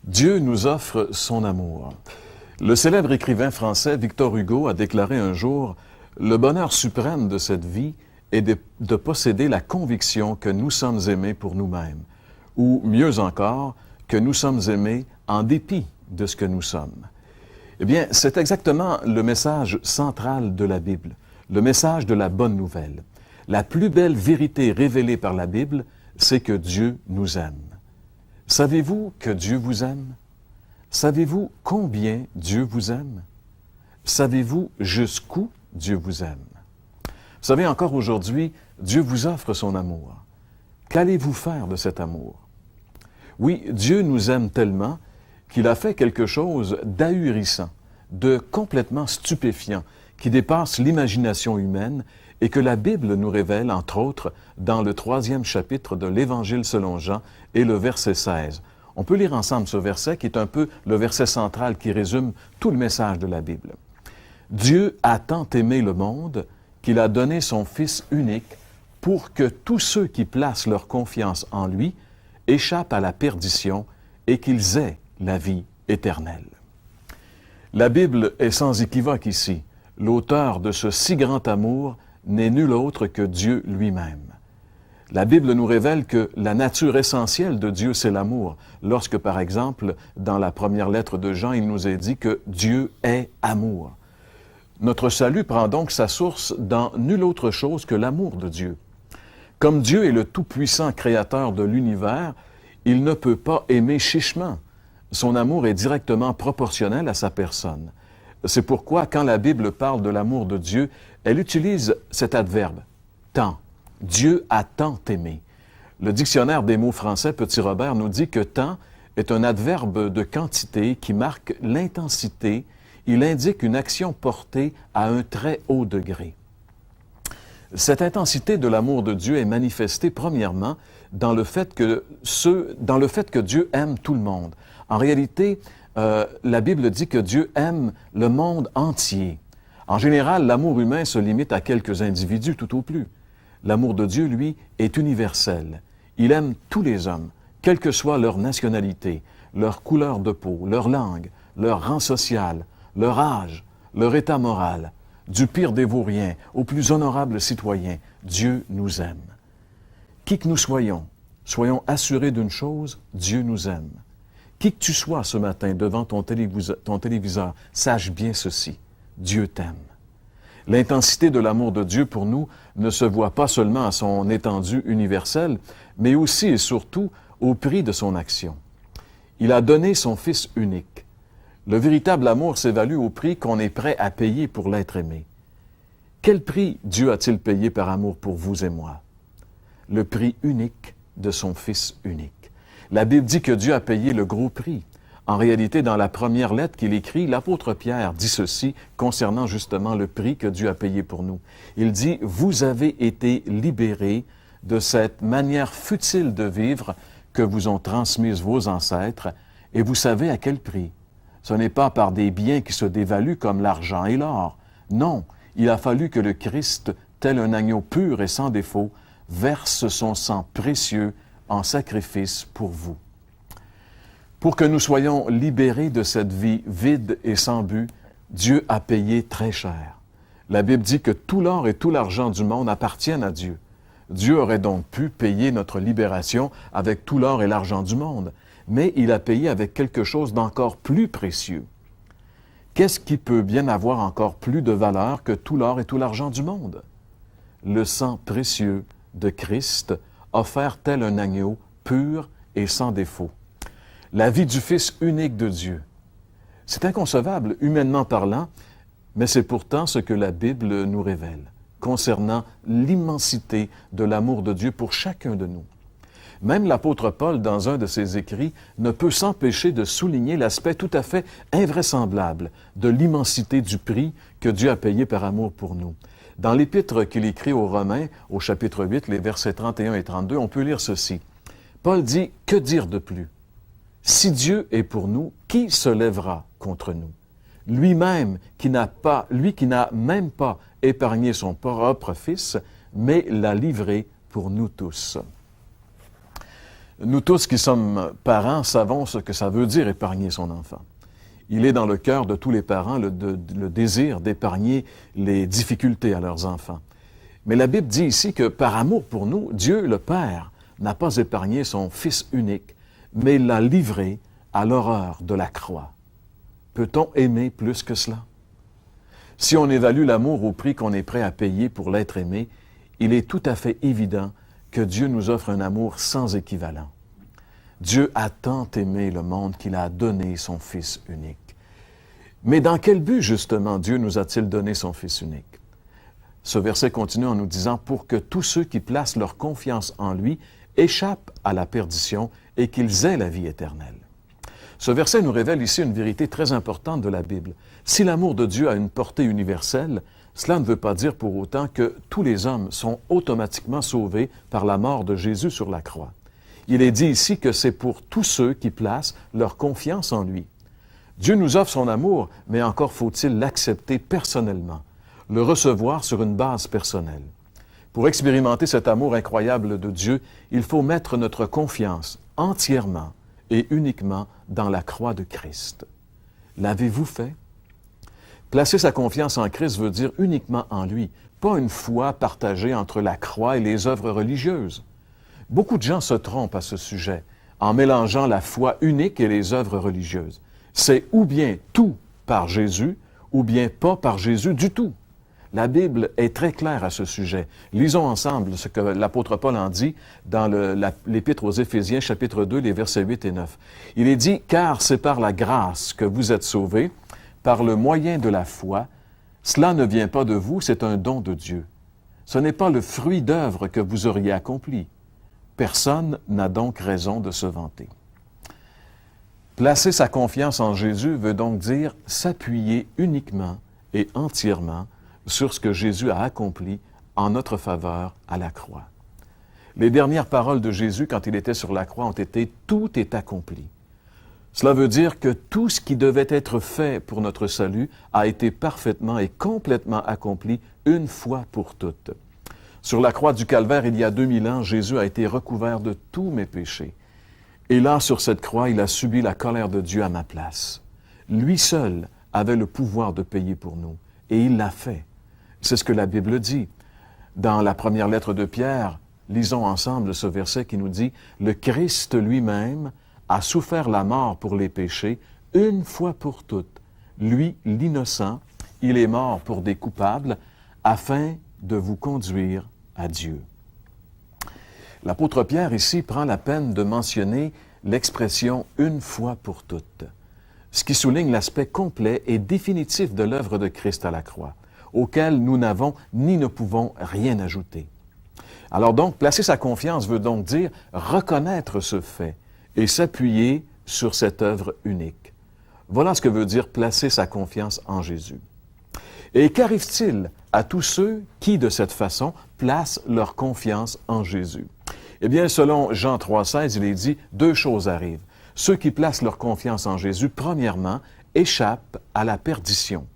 Dieu nous offre son amour. Le célèbre écrivain français Victor Hugo a déclaré un jour « Le bonheur suprême de cette vie est de posséder la conviction que nous sommes aimés pour nous-mêmes, ou mieux encore, que nous sommes aimés en dépit de ce que nous sommes. » Eh bien, c'est exactement le message central de la Bible, le message de la bonne nouvelle. La plus belle vérité révélée par la Bible, c'est que Dieu nous aime. Savez-vous que Dieu vous aime? Savez-vous combien Dieu vous aime? Savez-vous jusqu'où Dieu vous aime? Vous savez, encore aujourd'hui, Dieu vous offre son amour. Qu'allez-vous faire de cet amour? Oui, Dieu nous aime tellement qu'il a fait quelque chose d'ahurissant, de complètement stupéfiant, qui dépasse l'imagination humaine et que la Bible nous révèle, entre autres, dans le 3e chapitre de l'Évangile selon Jean et le verset 16. On peut lire ensemble ce verset qui est un peu le verset central qui résume tout le message de la Bible. « Dieu a tant aimé le monde qu'il a donné son Fils unique pour que tous ceux qui placent leur confiance en lui échappent à la perdition et qu'ils aient la vie éternelle. » La Bible est sans équivoque ici. L'auteur de ce si grand amour n'est nul autre que Dieu lui-même. La Bible nous révèle que la nature essentielle de Dieu, c'est l'amour. Lorsque, par exemple, dans la première lettre de Jean, il nous est dit que Dieu est amour. Notre salut prend donc sa source dans nulle autre chose que l'amour de Dieu. Comme Dieu est le tout-puissant créateur de l'univers, il ne peut pas aimer chichement. Son amour est directement proportionnel à sa personne. C'est pourquoi, quand la Bible parle de l'amour de Dieu, elle utilise cet adverbe, « tant ». Dieu a tant aimé. Le dictionnaire des mots français Petit Robert nous dit que « tant » est un adverbe de quantité qui marque l'intensité. Il indique une action portée à un très haut degré. Cette intensité de l'amour de Dieu est manifestée premièrement dans le fait que Dieu aime tout le monde. En réalité, la Bible dit que Dieu aime le monde entier. En général, l'amour humain se limite à quelques individus tout au plus. L'amour de Dieu, lui, est universel. Il aime tous les hommes, quelle que soit leur nationalité, leur couleur de peau, leur langue, leur rang social, leur âge, leur état moral. Du pire des vauriens au plus honorable citoyen, Dieu nous aime. Qui que nous soyons assurés d'une chose, Dieu nous aime. Qui que tu sois ce matin devant ton téléviseur, sache bien ceci, Dieu t'aime. L'intensité de l'amour de Dieu pour nous ne se voit pas seulement à son étendue universelle, mais aussi et surtout au prix de son action. Il a donné son Fils unique. Le véritable amour s'évalue au prix qu'on est prêt à payer pour l'être aimé. Quel prix Dieu a-t-il payé par amour pour vous et moi? Le prix unique de son Fils unique. La Bible dit que Dieu a payé le gros prix. En réalité, dans la première lettre qu'il écrit, l'apôtre Pierre dit ceci concernant justement le prix que Dieu a payé pour nous. Il dit « Vous avez été libérés de cette manière futile de vivre que vous ont transmise vos ancêtres, et vous savez à quel prix. Ce n'est pas par des biens qui se dévaluent comme l'argent et l'or. Non, il a fallu que le Christ, tel un agneau pur et sans défaut, verse son sang précieux en sacrifice pour vous. » Pour que nous soyons libérés de cette vie vide et sans but, Dieu a payé très cher. La Bible dit que tout l'or et tout l'argent du monde appartiennent à Dieu. Dieu aurait donc pu payer notre libération avec tout l'or et l'argent du monde, mais il a payé avec quelque chose d'encore plus précieux. Qu'est-ce qui peut bien avoir encore plus de valeur que tout l'or et tout l'argent du monde? Le sang précieux de Christ, offert tel un agneau, pur et sans défaut. La vie du Fils unique de Dieu. C'est inconcevable, humainement parlant, mais c'est pourtant ce que la Bible nous révèle concernant l'immensité de l'amour de Dieu pour chacun de nous. Même l'apôtre Paul, dans un de ses écrits, ne peut s'empêcher de souligner l'aspect tout à fait invraisemblable de l'immensité du prix que Dieu a payé par amour pour nous. Dans l'épître qu'il écrit aux Romains, au chapitre 8, les versets 31 et 32, on peut lire ceci. Paul dit « Que dire de plus? Si Dieu est pour nous, qui se lèvera contre nous? Lui-même, lui qui n'a même pas épargné son propre Fils, mais l'a livré pour nous tous. » Nous tous qui sommes parents savons ce que ça veut dire épargner son enfant. Il est dans le cœur de tous les parents le désir d'épargner les difficultés à leurs enfants. Mais la Bible dit ici que par amour pour nous, Dieu le Père n'a pas épargné son Fils unique, mais l'a livré à l'horreur de la croix. Peut-on aimer plus que cela? Si on évalue l'amour au prix qu'on est prêt à payer pour l'être aimé, il est tout à fait évident que Dieu nous offre un amour sans équivalent. Dieu a tant aimé le monde qu'il a donné son Fils unique. Mais dans quel but, justement, Dieu nous a-t-il donné son Fils unique? Ce verset continue en nous disant « Pour que tous ceux qui placent leur confiance en lui échappent à la perdition et qu'ils aient la vie éternelle. » Ce verset nous révèle ici une vérité très importante de la Bible. Si l'amour de Dieu a une portée universelle, cela ne veut pas dire pour autant que tous les hommes sont automatiquement sauvés par la mort de Jésus sur la croix. Il est dit ici que c'est pour tous ceux qui placent leur confiance en lui. Dieu nous offre son amour, mais encore faut-il l'accepter personnellement, le recevoir sur une base personnelle. Pour expérimenter cet amour incroyable de Dieu, il faut mettre notre confiance entièrement et uniquement dans la croix de Christ. L'avez-vous fait? Placer sa confiance en Christ veut dire uniquement en lui, pas une foi partagée entre la croix et les œuvres religieuses. Beaucoup de gens se trompent à ce sujet en mélangeant la foi unique et les œuvres religieuses. C'est ou bien tout par Jésus, ou bien pas par Jésus du tout. La Bible est très claire à ce sujet. Lisons ensemble ce que l'apôtre Paul en dit dans l'Épître aux Éphésiens, chapitre 2, les versets 8 et 9. Il est dit « Car c'est par la grâce que vous êtes sauvés, par le moyen de la foi. Cela ne vient pas de vous, c'est un don de Dieu. Ce n'est pas le fruit d'œuvres que vous auriez accompli. Personne n'a donc raison de se vanter. » Placer sa confiance en Jésus veut donc dire s'appuyer uniquement et entièrement sur ce que Jésus a accompli en notre faveur à la croix. Les dernières paroles de Jésus quand il était sur la croix ont été « Tout est accompli ». Cela veut dire que tout ce qui devait être fait pour notre salut a été parfaitement et complètement accompli une fois pour toutes. Sur la croix du Calvaire, il y a 2000 ans, Jésus a été recouvert de tous mes péchés. Et là, sur cette croix, il a subi la colère de Dieu à ma place. Lui seul avait le pouvoir de payer pour nous, et il l'a fait. C'est ce que la Bible dit. Dans la première lettre de Pierre, lisons ensemble ce verset qui nous dit « Le Christ lui-même a souffert la mort pour les péchés une fois pour toutes. Lui, l'innocent, il est mort pour des coupables, afin de vous conduire à Dieu. » L'apôtre Pierre ici prend la peine de mentionner l'expression « une fois pour toutes », ce qui souligne l'aspect complet et définitif de l'œuvre de Christ à la croix, auquel nous n'avons ni ne pouvons rien ajouter. Alors donc, placer sa confiance veut donc dire reconnaître ce fait et s'appuyer sur cette œuvre unique. Voilà ce que veut dire placer sa confiance en Jésus. Et qu'arrive-t-il à tous ceux qui, de cette façon, placent leur confiance en Jésus? Eh bien, selon Jean 3,16, il est dit, deux choses arrivent. Ceux qui placent leur confiance en Jésus, premièrement, échappent à la perdition.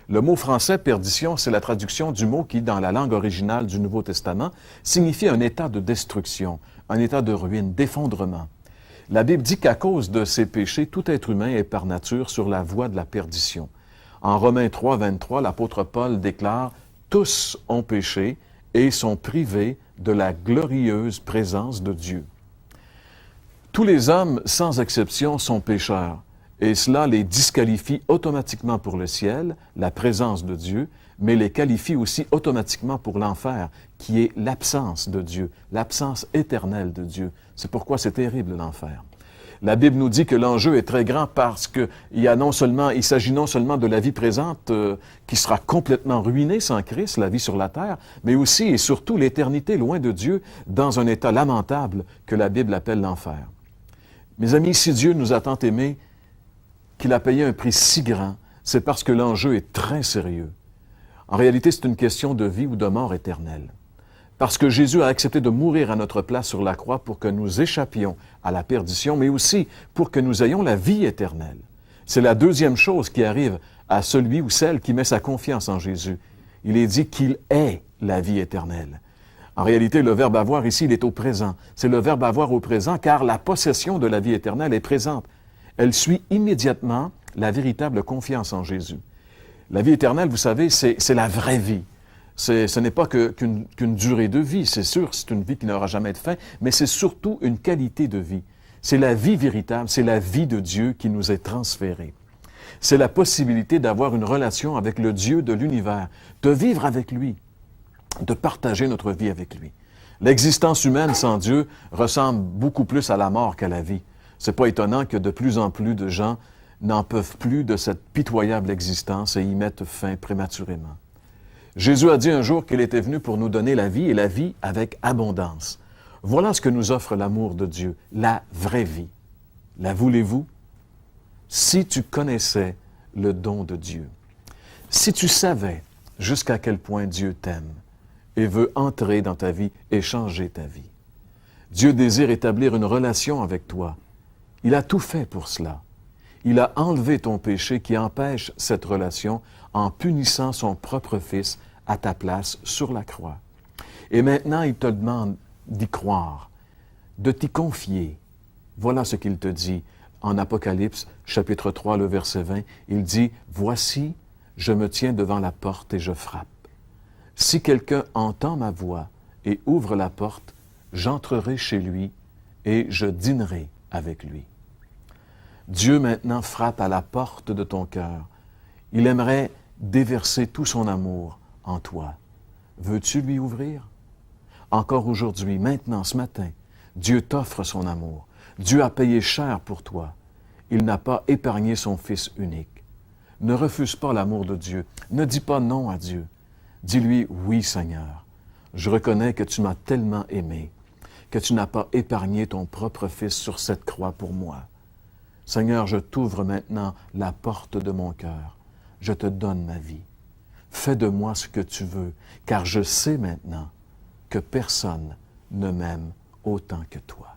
Le mot français « perdition », c'est la traduction du mot qui, dans la langue originale du Nouveau Testament, signifie un état de destruction, un état de ruine, d'effondrement. La Bible dit qu'à cause de ces péchés, tout être humain est par nature sur la voie de la perdition. En Romains 3, 23, l'apôtre Paul déclare « Tous ont péché et sont privés de la glorieuse présence de Dieu. » Tous les hommes, sans exception, sont pécheurs, et cela les disqualifie automatiquement pour le ciel, la présence de Dieu, mais les qualifie aussi automatiquement pour l'enfer, qui est l'absence de Dieu, l'absence éternelle de Dieu. C'est pourquoi c'est terrible l'enfer. La Bible nous dit que l'enjeu est très grand parce qu'il s'agit non seulement de la vie présente qui sera complètement ruinée sans Christ, la vie sur la terre, mais aussi et surtout l'éternité loin de Dieu dans un état lamentable que la Bible appelle l'enfer. Mes amis, si Dieu nous a tant aimés qu'il a payé un prix si grand, c'est parce que l'enjeu est très sérieux. En réalité, c'est une question de vie ou de mort éternelle. Parce que Jésus a accepté de mourir à notre place sur la croix pour que nous échappions à la perdition, mais aussi pour que nous ayons la vie éternelle. C'est la deuxième chose qui arrive à celui ou celle qui met sa confiance en Jésus. Il est dit qu'il est la vie éternelle. En réalité, le verbe avoir ici, il est au présent. C'est le verbe avoir au présent car la possession de la vie éternelle est présente. Elle suit immédiatement la véritable confiance en Jésus. La vie éternelle, vous savez, c'est la vraie vie. Ce n'est pas qu'une durée de vie, c'est sûr, c'est une vie qui n'aura jamais de fin, mais c'est surtout une qualité de vie. C'est la vie véritable, c'est la vie de Dieu qui nous est transférée. C'est la possibilité d'avoir une relation avec le Dieu de l'univers, de vivre avec lui, de partager notre vie avec lui. L'existence humaine sans Dieu ressemble beaucoup plus à la mort qu'à la vie. C'est pas étonnant que de plus en plus de gens n'en peuvent plus de cette pitoyable existence et y mettent fin prématurément. Jésus a dit un jour qu'il était venu pour nous donner la vie et la vie avec abondance. Voilà ce que nous offre l'amour de Dieu, la vraie vie. La voulez-vous? Si tu connaissais le don de Dieu, si tu savais jusqu'à quel point Dieu t'aime et veut entrer dans ta vie et changer ta vie. Dieu désire établir une relation avec toi. Il a tout fait pour cela. Il a enlevé ton péché qui empêche cette relation en punissant son propre Fils à ta place sur la croix. Et maintenant, il te demande d'y croire, de t'y confier. Voilà ce qu'il te dit en Apocalypse, chapitre 3, le verset 20. Il dit, « Voici, je me tiens devant la porte et je frappe. Si quelqu'un entend ma voix et ouvre la porte, j'entrerai chez lui et je dînerai avec lui. » Dieu maintenant frappe à la porte de ton cœur. Il aimerait déverser tout son amour en toi. Veux-tu lui ouvrir? Encore aujourd'hui, maintenant, ce matin, Dieu t'offre son amour. Dieu a payé cher pour toi. Il n'a pas épargné son Fils unique. Ne refuse pas l'amour de Dieu. Ne dis pas non à Dieu. Dis-lui, oui Seigneur, je reconnais que tu m'as tellement aimé, que tu n'as pas épargné ton propre Fils sur cette croix pour moi. Seigneur, je t'ouvre maintenant la porte de mon cœur. Je te donne ma vie. Fais de moi ce que tu veux, car je sais maintenant que personne ne m'aime autant que toi.